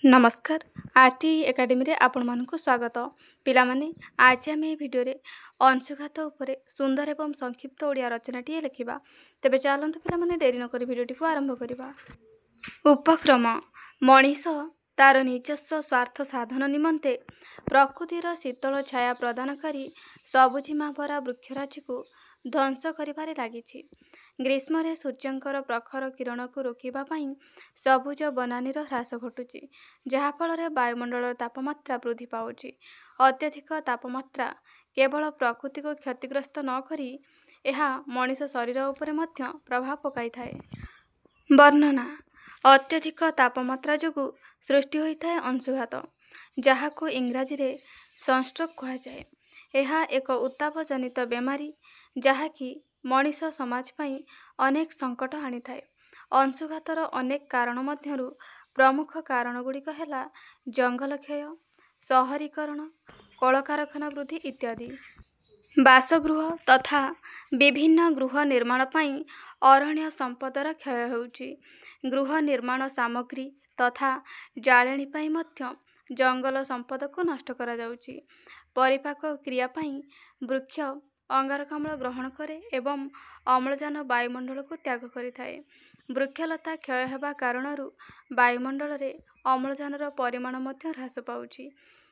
नमस्कार RT academy रे आपण मानक स्वागत पिलामाने आज आम भिडियो अंशुघात उपरे सुंदर एवं संक्षिप्त ओडिया रचनाटी लिखा तेरे चलते पिलामाने डेरी नक भिडियोटी को आरंभ करवा। उपक्रम मनीष तार निजस्व स्वार्थ साधन निमंते प्रकृतिर शीतल छाया प्रदानकारी सबुजिमा भरा वृक्षराजी को ध्वंस करिबारे लागिछि। ग्रीष्म सूर्यंकर प्रखर किरण को रोकवा सबुज बनानीर ह्रास घटुची जहाँफल वायुमंडल तापमात्रा वृद्धि पाउछि। अत्यधिक तापमात्रा केवल प्रकृति को क्षतिग्रस्त न करी एहा मनीष शरीर उपरे मध्य प्रभाव पकाई थाए। वर्णना अत्यधिक तापमात्रा जोगु सृष्टि होइथाए अंशुघात जहाको इंग्राजी रे सनस्ट्रोक कहा जाए। यह एक उत्ताप जनित बेमारी जहाँकि मनीष समाज पाई अनेक संकट आनी थाए। अंशुघातर अनेक कारण मध्यरु प्रमुख कारण गुड़िक है जंगल क्षय, शहरीकरण, कलकारखाना वृद्धि इत्यादि। बासगृह तथा विभिन्न गृह निर्माण पाई अरण्य संपदर क्षय होउछि। गृह निर्माण सामग्री तथा जाळेणी पाई मध्य जंगल संपद को नष्ट करा जाउछि। परिपाक क्रिया पाई वृक्ष अंगारकाम्ल ग्रहण करे एवं अम्लजान वायुमंडल को त्याग करिथाए। वृक्षलता क्षय हेबा कारणरू वायुमंडल रे अम्लजानर परिमाण मध्य ह्रास पाउछि।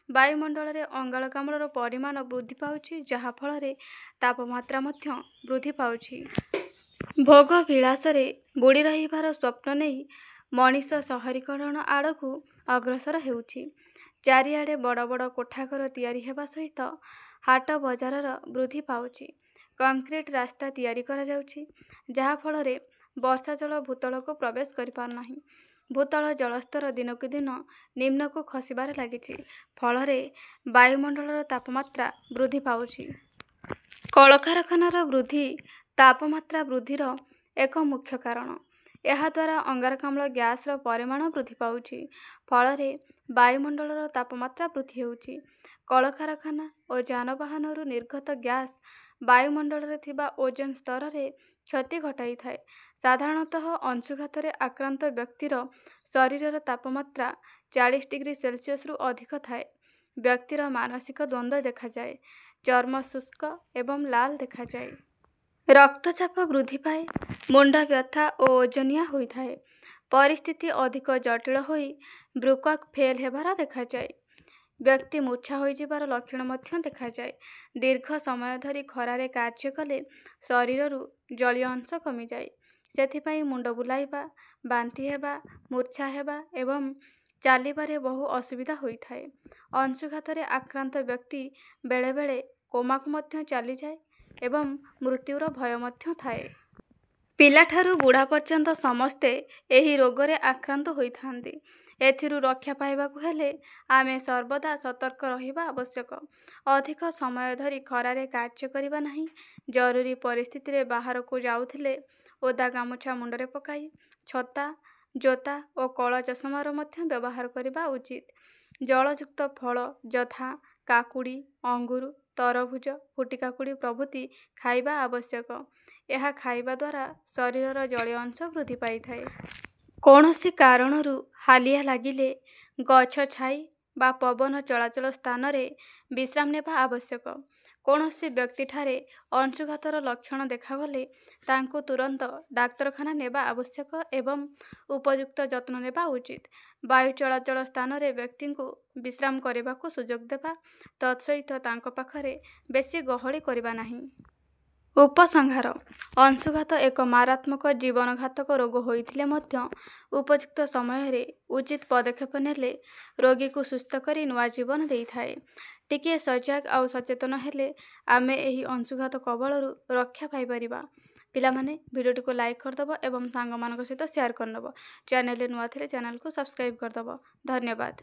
वायुमंडल रे अंगारकाम्लर परिमाण वृद्धि पाउछि जहा फल रे तापमात्रा मध्य वृद्धि पाउछि। भोग विलास रे बुड़ी रहिबार स्वप्न नहीं मनीष शहरीकरण आड़कू अग्रसर हेउछि। चारिआडे बड़ बड़ कोठाघर तैयारी हेबा सहित हाट बजारर वृद्धि पाउछि। कंक्रीट रास्ता तैयारी करा जाउछि जहा फल रे वर्षा जल भूतल को प्रवेश करि पार नाही। भूतल जलस्तर दिनकु दिन निम्न को खसिबार लागिछि फल रे वायुमंडलर तापमात्रा वृद्धि पाउछि। कलकारखानार वृद्धि तापमात्रा वृद्धिर एक मुख्य कारण। यह द्वारा अंगारकाम्ल गैसर परिमाण वृद्धि पाउछि फल रे वायुमंडलर तापमात्रा वृद्धि होउछि। कलकारखाना और जानवाहन निर्गत गैस वायुमंडल रे थिबा ओजोन स्तर रे क्षति घटाई थाए। साधारणतः अंशुघात रे आक्रांत व्यक्तिर शरीरर तापमात्रा 40 डिग्री सेल्सियस रु अधिक थाए। व्यक्तिर मानसिक द्वंद्व देखा जाए, चर्म शुष्क एवं लाल देखा जाए, रक्तचाप वृद्धि पाए, मुंड व्यथा और ओजनिया होइथाए। परिस्थिति अधिक जटिल होई ब्रुकक फेल हेबार देखा जाए। व्यक्ति मूर्छा हो जिबार लक्षण मध्य देखा जाए। दीर्घ समय धरी खरारे कार्य कले शरीररू जलीय अंश कमी जाए। सेथिपाई मुंड बुलाइबा, बांति हेबा, मूर्छा हेबा एवं चालिबारे बहु असुविधा होइथाए। अंशुघातरे आक्रांत व्यक्ति बेले बेले कोमाकु मध्य चली जाए एवं मृत्युर भय मध्य थाए। पिलाठारू बुढ़ा पर्यंत समस्ते एही रोगरे आक्रांत होइथांती। एथिरू रक्षा पाइबाकु हेले आमे सर्वदा सतर्क रहिबा आवश्यक। अधिक समय धरी खरारे कार्य करिबा नाही। जरूरी परिस्थिति रे बाहर को जाउथिले ओदा गामुछा मुंडरे पकाई छता, जोता और कला चषमार मध्य व्यवहार करिबा उचित। जलयुक्त फल यथा काकुड़ी, अंगूर, तरभुज, फुटी काकुड़ी प्रभृति खाइबा आवश्यक। यह खाइबा द्वारा शरीरर जलीय अंश वृद्धि पाई थाए। कौनसी कारणरू हालिया लागिले गछ छाई बा पवन चलाचल स्थान रे विश्राम नेबा आवश्यक। कौनसी व्यक्ति ठारे अंशुघातर लक्षण देखागले तांको तुरंत डाक्तरखाना नेबा आवश्यक एवं उपयुक्त जत्न नेबा उचित। वायु चलाचल स्थान रे व्यक्ति को विश्राम करिबाकु सुजोग देबा तत्सहित तांको पाखरे बेसी गहली करिबा नाही। उपसंहार अंशुघात एक मारात्मक जीवनघातक रोग होइथिले मध्य उपयुक्त समय रे उचित पदक्षेप नेले रोगी को सुस्थ करी नुआ जीवन देई थाए। टिके सजग आउ सचेतन हेले आमे एही अंशुघात कबलरू रक्षा पाई परिबा। पिला माने वीडियोटी को लाइक करदब एवं सांग मानक सहित शेयर करदब। चैनल रे नुआ थिले चैनल को सब्सक्राइब करदब। धन्यवाद।